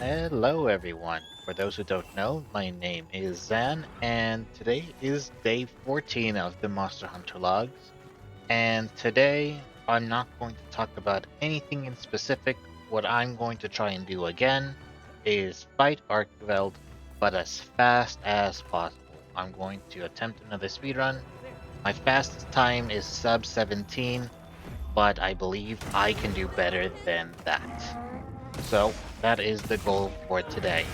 Hello, everyone. For those who don't know, my name is Zan, and today is day 14 of the Monster Hunter logs. And today, I'm not going to talk about anything in specific. What I'm going to try and do again is fight Arkveld, but as fast as possible. I'm going to attempt another speedrun. My fastest time is sub 17, but I believe I can do better than that. So that is the goal for today.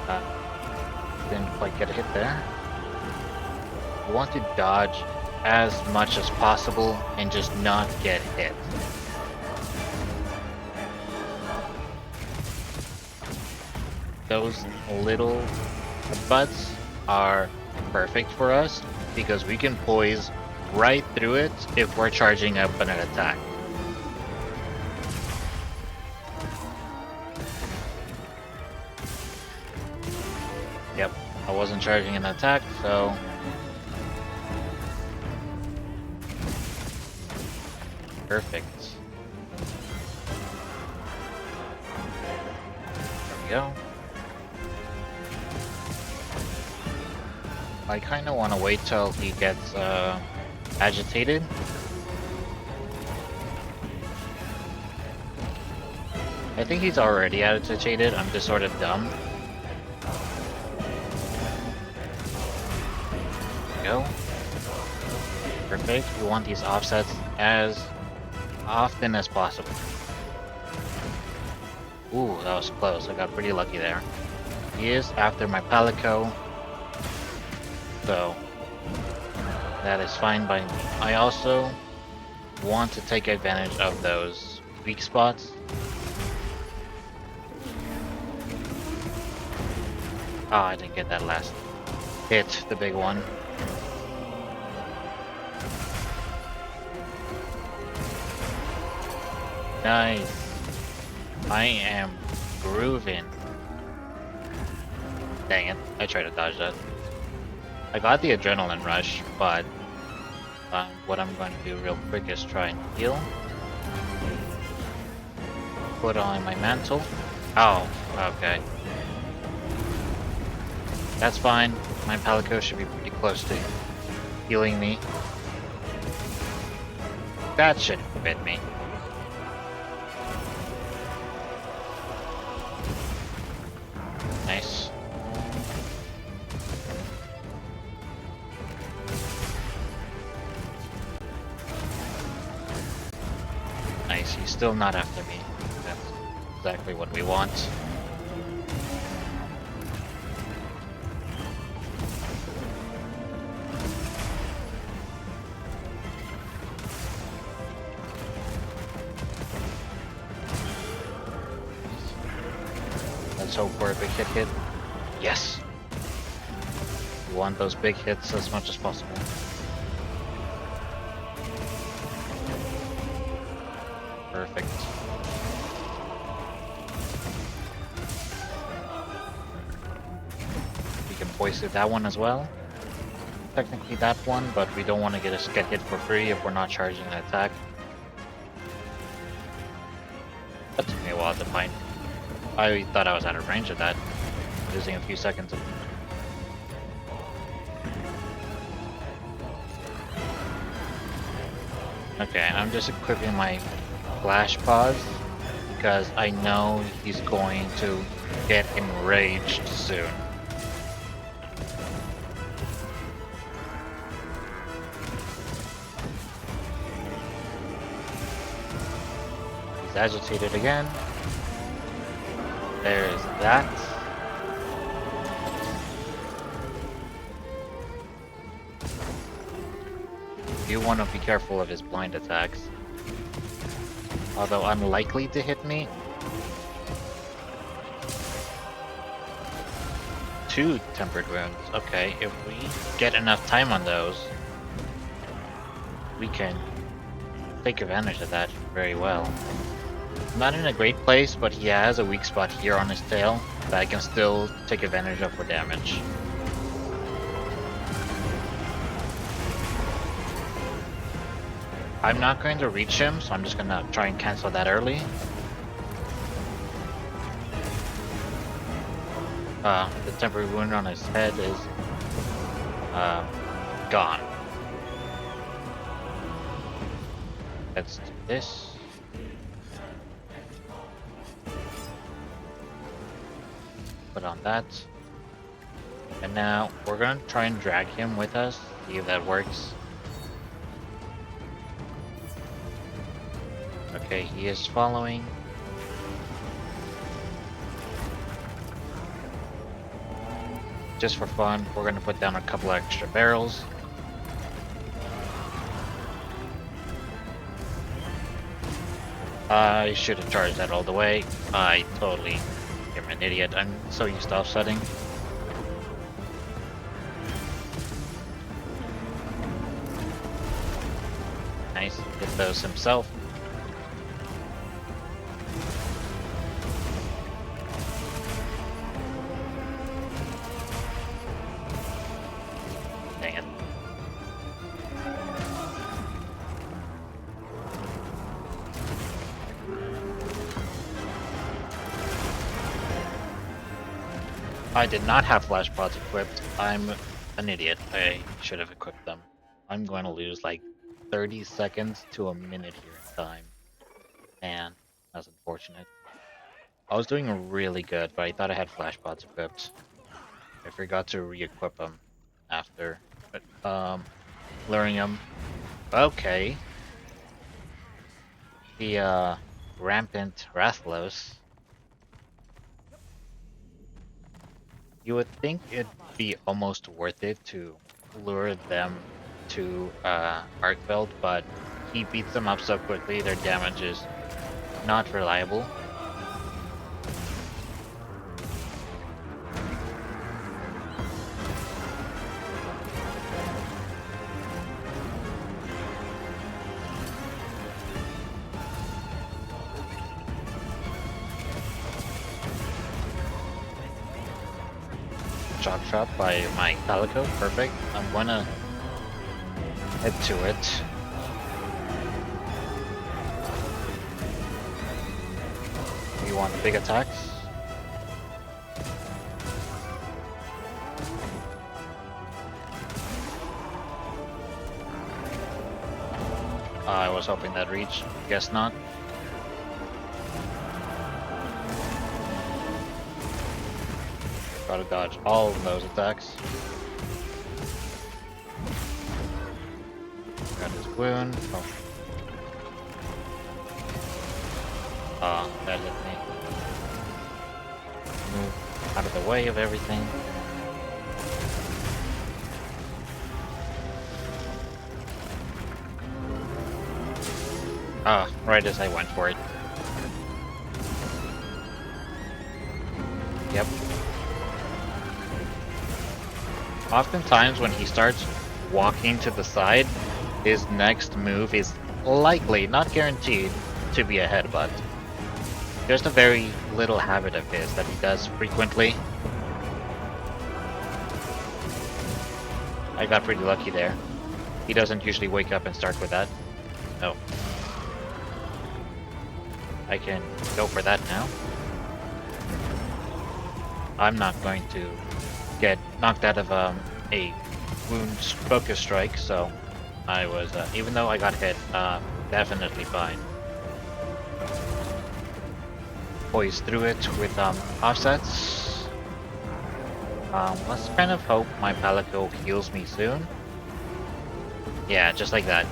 Uh, didn't quite get a hit there. You want to dodge as much as possible and just not get hit. Those little butts are perfect for us because we can poise right through it if we're charging up an attack. Yep, I wasn't charging an attack, so perfect. There we go. I kind of want to wait till he gets agitated. I think he's already agitated, I'm just sort of dumb. There we go. Perfect. We want these offsets as often as possible. Ooh, that was close. I got pretty lucky there. He is after my Palico, so that is fine by me. I also want to take advantage of those weak spots. Oh, I didn't get that last hit, the big one. Nice. I am grooving. Dang it, I tried to dodge that. I got the adrenaline rush, but what I'm going to do real quick is try and heal. Put on my mantle. Oh, okay. That's fine. My Palico should be pretty close to healing me. That should fit me. Nice. Nice, he's still not after me. That's exactly what we want. Let's hope for a big hit. Yes! We want those big hits as much as possible. Perfect. We can poison that one as well. Technically that one, but we don't want to get hit for free if we're not charging an attack. That took me a while to find. I thought I was out of range of that. Losing a few seconds. Okay, I'm just equipping my flash pause because I know he's going to get enraged soon. He's agitated again. There's that. You want to be careful of his blind attacks. Although unlikely to hit me. 2 tempered wounds. Okay, if we get enough time on those, we can take advantage of that very well. Not in a great place, but he has a weak spot here on his tail that I can still take advantage of for damage. I'm not going to reach him, so I'm just gonna try and cancel that early. The temporary wound on his head is gone. Let's do this. Put on that. And now we're gonna try and drag him with us, see if that works. Okay, he is following. Just for fun, we're gonna put down a couple extra barrels. I should have charged that all the way. I totally am an idiot. I'm so used to offsetting. Nice, hit those himself. Dang it. I did not have flash pods equipped. I'm an idiot. I should have equipped them. I'm going to lose like 30 seconds to a minute here in time. Man, that's unfortunate. I was doing really good, but I thought I had flash pods equipped. I forgot to re-equip them after luring them. Okay. The rampant Rathlos. You would think it'd be almost worth it to lure them to Arkveld, but he beats them up so quickly, their damage is not reliable. Shock trap by my Calico, perfect. I'm gonna head to it. You want big attacks? I was hoping that reached. Guess not. Gotta dodge all of those attacks. Got his wound. Oh. That hit me. Move out of the way of everything. Ah, right as I went for it. Yep. Oftentimes when he starts walking to the side, his next move is likely, not guaranteed, to be a headbutt. Just a very little habit of his that he does frequently. I got pretty lucky there. He doesn't usually wake up and start with that. No. I can go for that now. I'm not going to get knocked out of a wound focus strike, so I was, even though I got hit, definitely fine. Poise through it with offsets. Let's kind of hope my Palico heals me soon. Yeah, just like that.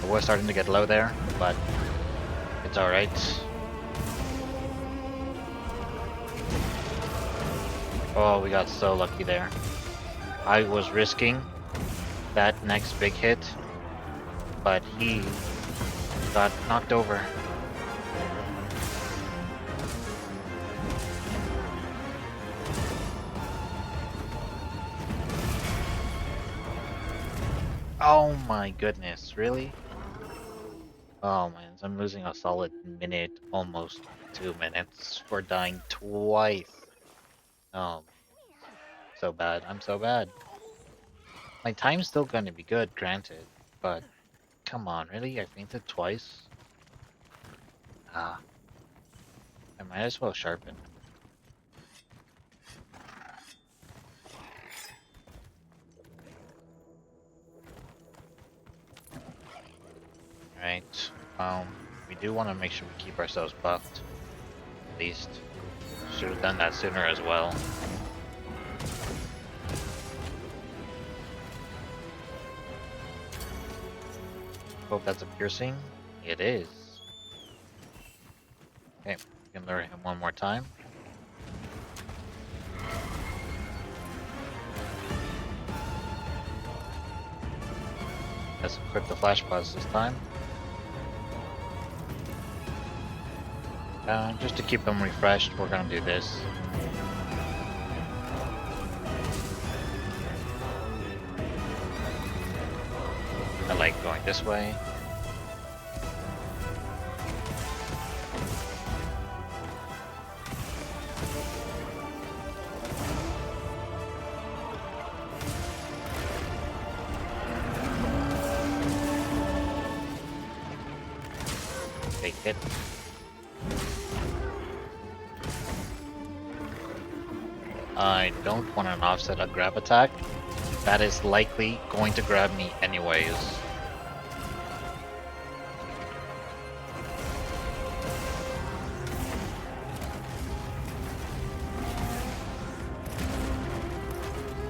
I was starting to get low there, but it's alright. Oh, we got so lucky there. I was risking that next big hit, but he got knocked over. Oh my goodness, really? Oh man, I'm losing a solid minute, almost 2 minutes for dying twice. Oh, so bad. I'm so bad. My time's still gonna be good, granted, but come on, really? I fainted twice? Ah, I might as well sharpen. Right. We do want to make sure we keep ourselves buffed. At least. Should have done that sooner as well. Hope that's a piercing. It is. Okay, we can lure him one more time. Let's equip the flash pods this time. Just to keep them refreshed, we're gonna do this. I like going this way. Take it. I don't want an offset a grab attack. That is likely going to grab me anyways.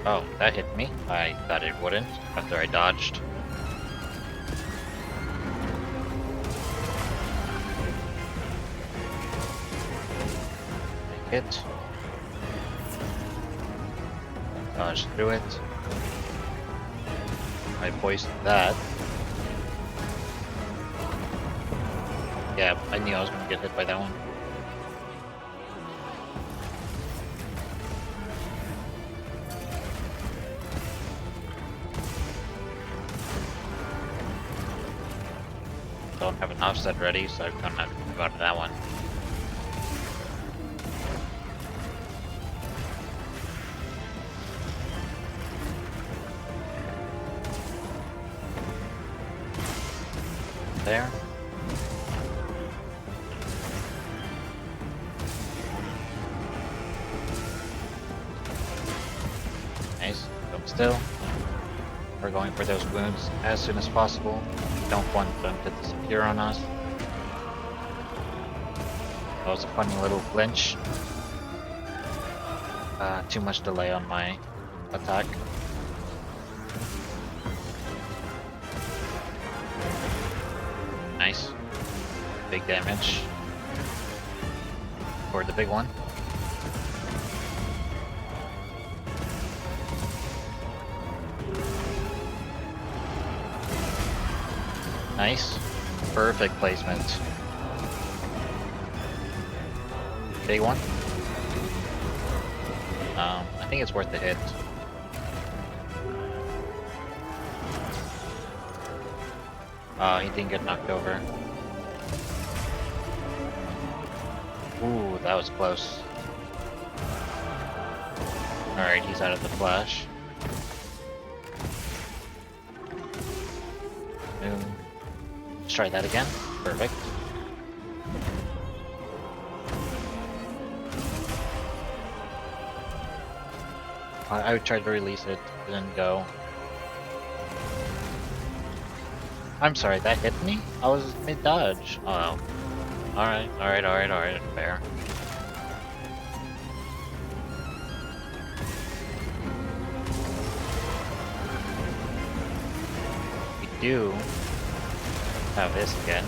Oh, that hit me. I thought it wouldn't after I dodged. Take it. Dodge through it. I poisoned that. Yeah, I knew I was gonna get hit by that one. Don't have an offset ready, so I'm gonna have to move out of that one. There. Nice. Don't still. We're going for those wounds as soon as possible. We don't want them to disappear on us. That was a funny little flinch. Too much delay on my attack. Nice. Big damage. For the big one. Nice. Perfect placement. Big one. I think it's worth the hit. He didn't get knocked over. Ooh, that was close. Alright, he's out of the flash. Let's try that again. Perfect. I tried to release it, didn't go. I'm sorry, that hit me? I was mid-dodge. Oh. Alright, fair. We do have this again.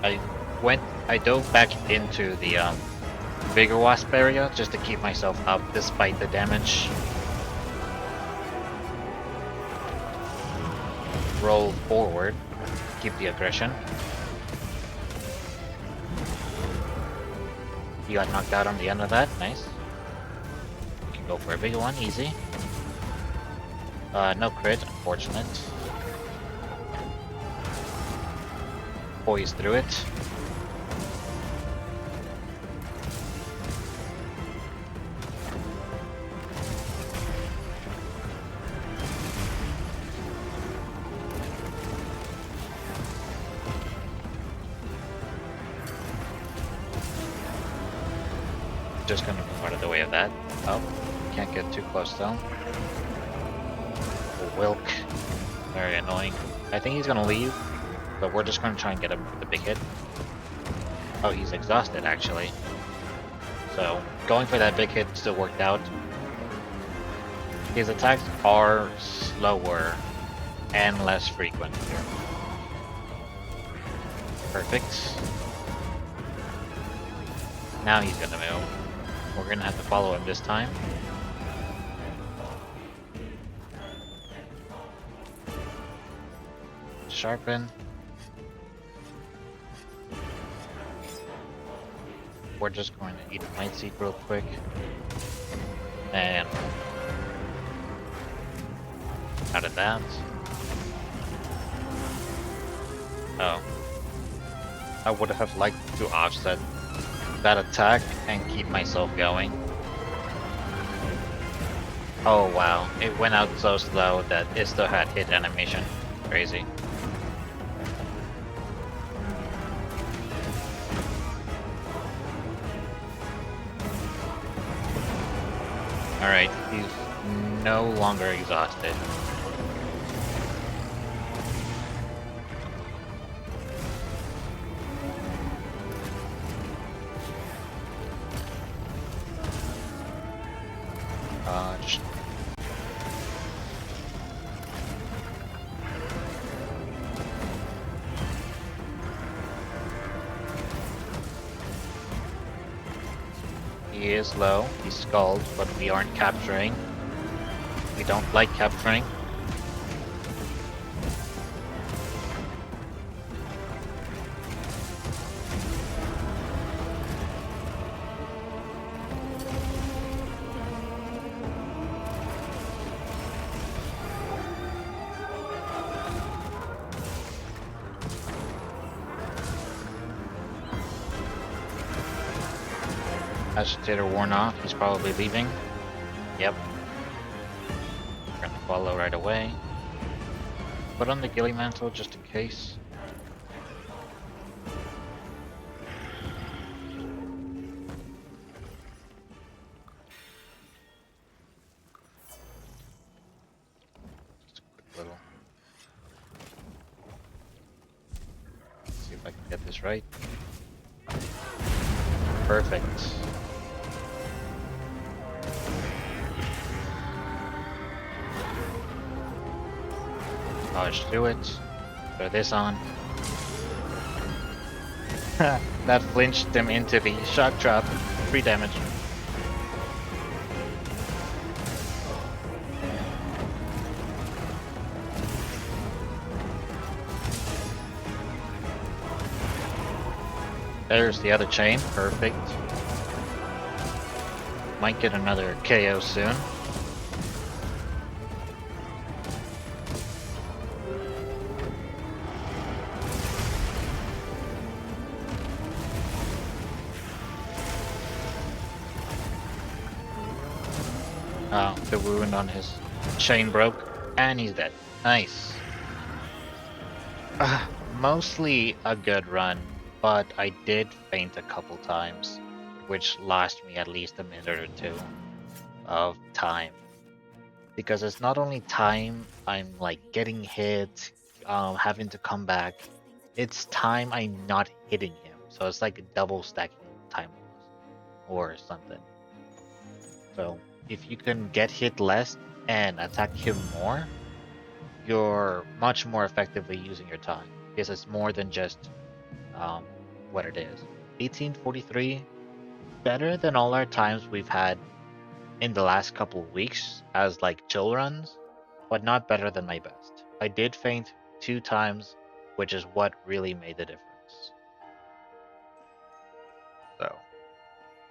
I dove back into the bigger wasp area just to keep myself up despite the damage. Roll forward, keep the aggression. You got knocked out on the end of that, nice. You can go for a bigger one, easy. No crit, unfortunate. Poise through it. just gonna move out of the way of that. Oh, can't get too close though. The Wilk, very annoying. I think he's gonna leave, but we're just gonna try and get him with the big hit. Oh, he's exhausted actually. So going for that big hit still worked out. His attacks are slower and less frequent here. Perfect. Now he's gonna move. We're gonna have to follow him this time. Sharpen. We're just going to eat a Might Seed real quick. And out of that. Oh. I would have liked to offset that attack and keep myself going. Oh wow, it went out so slow that it still had hit animation. Crazy. Alright, he's no longer exhausted. Dodge. He is low, he's skulled, but we aren't capturing. We don't like capturing. Agitator worn off, he's probably leaving. Yep. We're gonna follow right away. Put on the ghillie mantle just in case. Just a quick little. Let's see if I can get this right. Perfect. Dodge through it. Throw this on. That flinched him into the shock trap. 3 damage. There's the other chain. Perfect. Might get another KO soon. Oh, the wound on his chain broke, and he's dead. Nice. Mostly a good run, but I did faint a couple times, which lost me at least a minute or two of time. Because it's not only time I'm like getting hit, having to come back, it's time I'm not hitting him. So it's like a double stacking time or something. So if you can get hit less and attack him more, you're much more effectively using your time, because it's more than just what it is. 1843, better than all our times we've had in the last couple of weeks as like chill runs, but not better than my best. I did faint 2 times, which is what really made the difference. So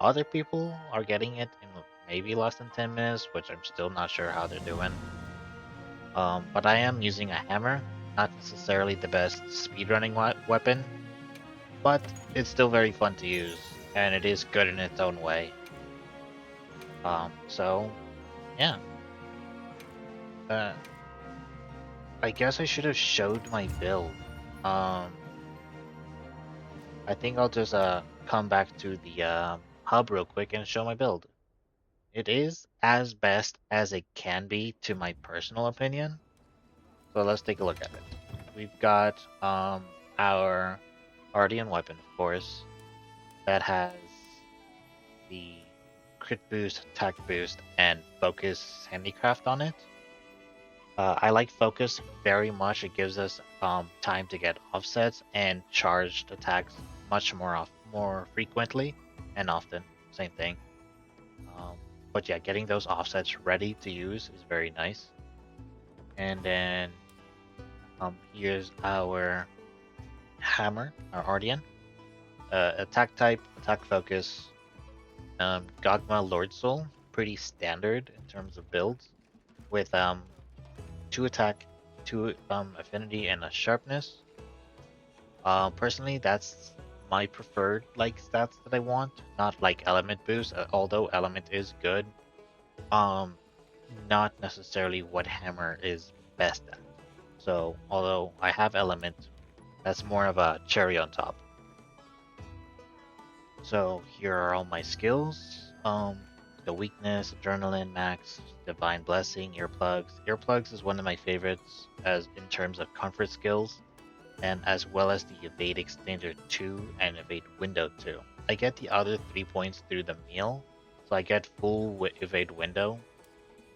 other people are getting it in maybe less than 10 minutes, which I'm still not sure how they're doing. But I am using a hammer, not necessarily the best speedrunning weapon, but it's still very fun to use, and it is good in its own way. So, yeah. I guess I should have showed my build. I think I'll just come back to the hub real quick and show my build. It is as best as it can be, to my personal opinion. So let's take a look at it. We've got our Guardian weapon, of course, that has the crit boost, attack boost, and focus handicraft on it. I like focus very much. It gives us time to get offsets and charged attacks much more frequently and often. Same thing. Um, but yeah, getting those offsets ready to use is very nice. And then here's our hammer, our Ardian. Attack type, attack focus, Gogma Lord Soul, pretty standard in terms of builds, with 2 attack, 2 affinity, and a sharpness. Personally, that's my preferred like stats that I want, not like element boost, although element is good. Um, not necessarily what hammer is best at. So, although I have element, that's more of a cherry on top. So here are all my skills. The weakness, adrenaline, max, divine blessing, earplugs. Earplugs is one of my favorites as in terms of comfort skills, and as well as the evade extender 2 and evade window 2. I get the other 3 points through the meal, so I get full evade window,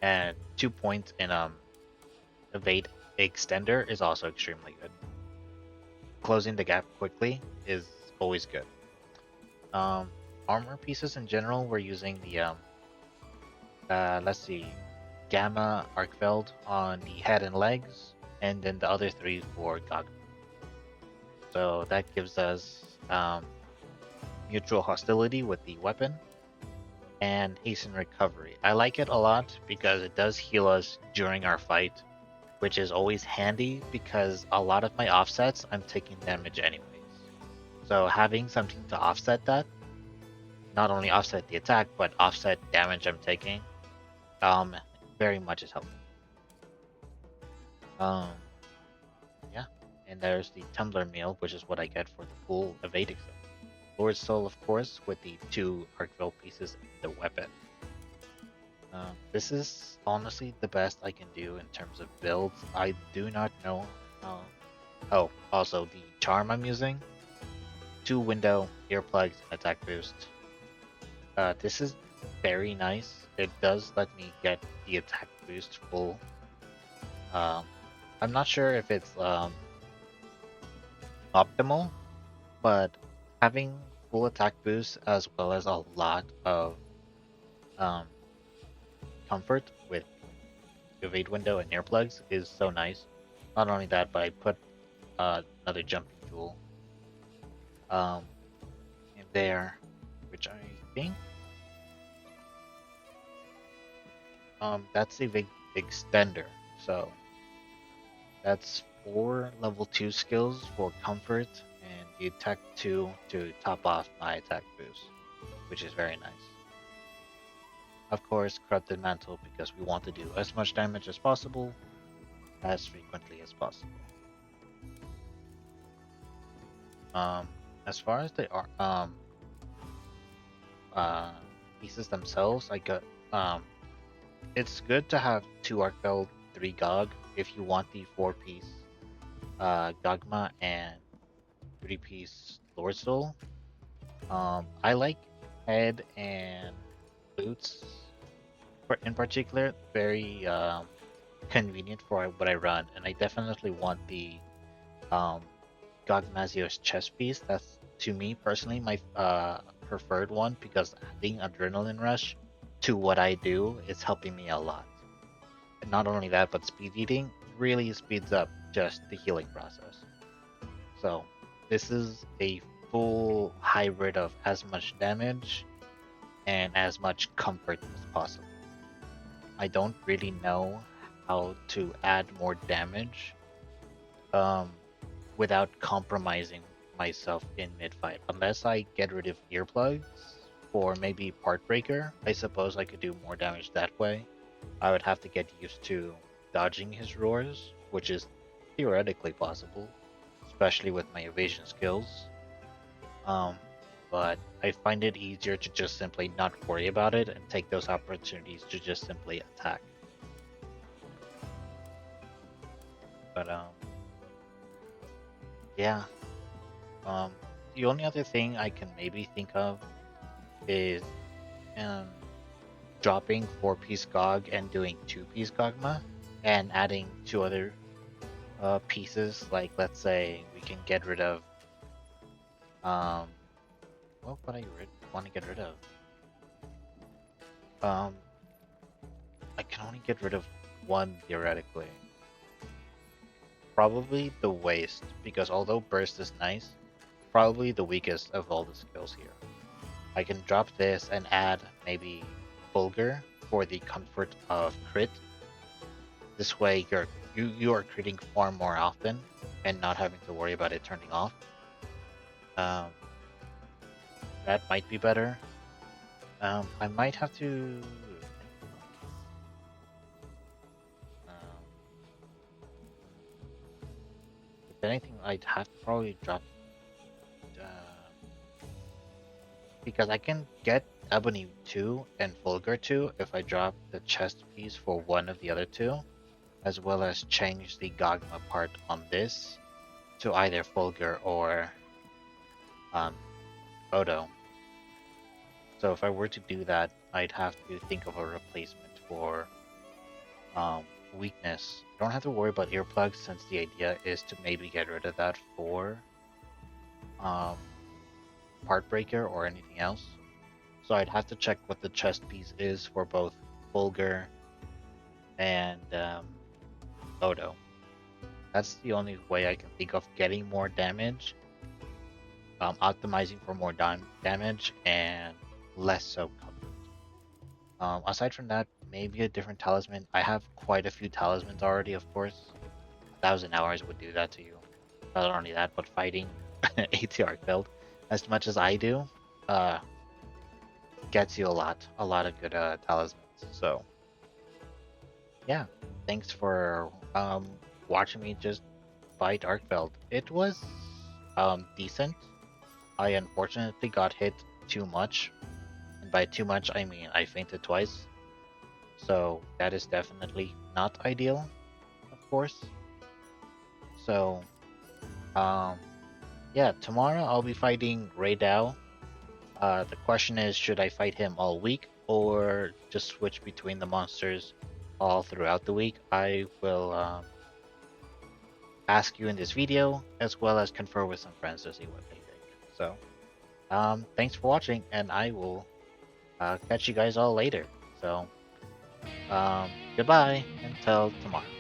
and 2 points in evade extender is also extremely good. Closing the gap quickly is always good. Armor pieces in general, we're using the let's see, Gamma Arkveld on the head and legs, and then the other 3 for Gog. So that gives us mutual hostility with the weapon and hasten recovery. I like it a lot because it does heal us during our fight, which is always handy because a lot of my offsets I'm taking damage anyways. So having something to offset that, not only offset the attack but offset damage I'm taking, very much is helpful. Yeah, and there's the tumbler meal, which is what I get for the full evade exam. Lord Soul, of course, with the 2 Arkveld pieces and the weapon. This is honestly the best I can do in terms of builds. I do not know. Oh, also the charm I'm using: 2 window, earplugs, and attack boost. This is very nice. It does let me get the attack boost full. I'm not sure if it's optimal, but having full attack boost as well as a lot of um, comfort with evade window and earplugs is so nice. Not only that, but I put another jumping tool in there, which I think that's a big extender. So that's 4 level 2 skills for comfort and the attack 2 to top off my attack boost, which is very nice. Of course, Corrupted Mantle because we want to do as much damage as possible, as frequently as possible. As far as the pieces themselves, I got it's good to have 2 Arkveld, 3 Gog if you want the 4-piece Gogma and 3-piece Lord Soul. I like head and boots in particular, very convenient for what I run, and I definitely want the Gogmazios chest piece. That's, to me personally, my preferred one because adding adrenaline rush to what I do is helping me a lot. And not only that, but speed eating really speeds up just the healing process. So this is a full hybrid of as much damage and as much comfort as possible. I don't really know how to add more damage without compromising myself in mid-fight. Unless I get rid of earplugs or maybe part breaker, I suppose I could do more damage that way. I would have to get used to dodging his roars, which is theoretically possible, especially with my evasion skills. But but I find it easier to just simply not worry about it and take those opportunities to just simply attack. But yeah. Um, the only other thing I can maybe think of is um, dropping 4-piece Gog and doing 2-piece Gogma and adding 2 other pieces. Like, let's say we can get rid of what would I want to get rid of? I can only get rid of one theoretically. Probably the waste, because although burst is nice, probably the weakest of all the skills here. I can drop this and add maybe Vulgar for the comfort of crit. This way you are critting far more often and not having to worry about it turning off. That might be better. I might have to. If anything, I'd have to probably drop. Because I can get Ebony 2 and Vulgar 2 if I drop the chest piece for one of the other two, as well as change the Gogma part on this to either Vulgar or Odo. So if I were to do that, I'd have to think of a replacement for weakness. I don't have to worry about earplugs since the idea is to maybe get rid of that for part breaker or anything else. So I'd have to check what the chest piece is for both Vulgar and Odo. That's the only way I can think of getting more damage, optimizing for more damage and less so comfort. Aside from that, maybe a different talisman. I have quite a few talismans already, of course. 1,000 hours would do that to you. Not only that, but fighting AT Arkveld as much as I do, gets you a lot of good talismans. So yeah, thanks for watching me just fight Arkveld. It was decent. I unfortunately got hit too much, and by too much I mean I fainted twice. So that is definitely not ideal, of course. So yeah, tomorrow I'll be fighting Raydao. The question is, should I fight him all week or just switch between the monsters all throughout the week? I will ask you in this video, as well as confer with some friends to see what they think. So, thanks for watching, and I will catch you guys all later. So, goodbye until tomorrow.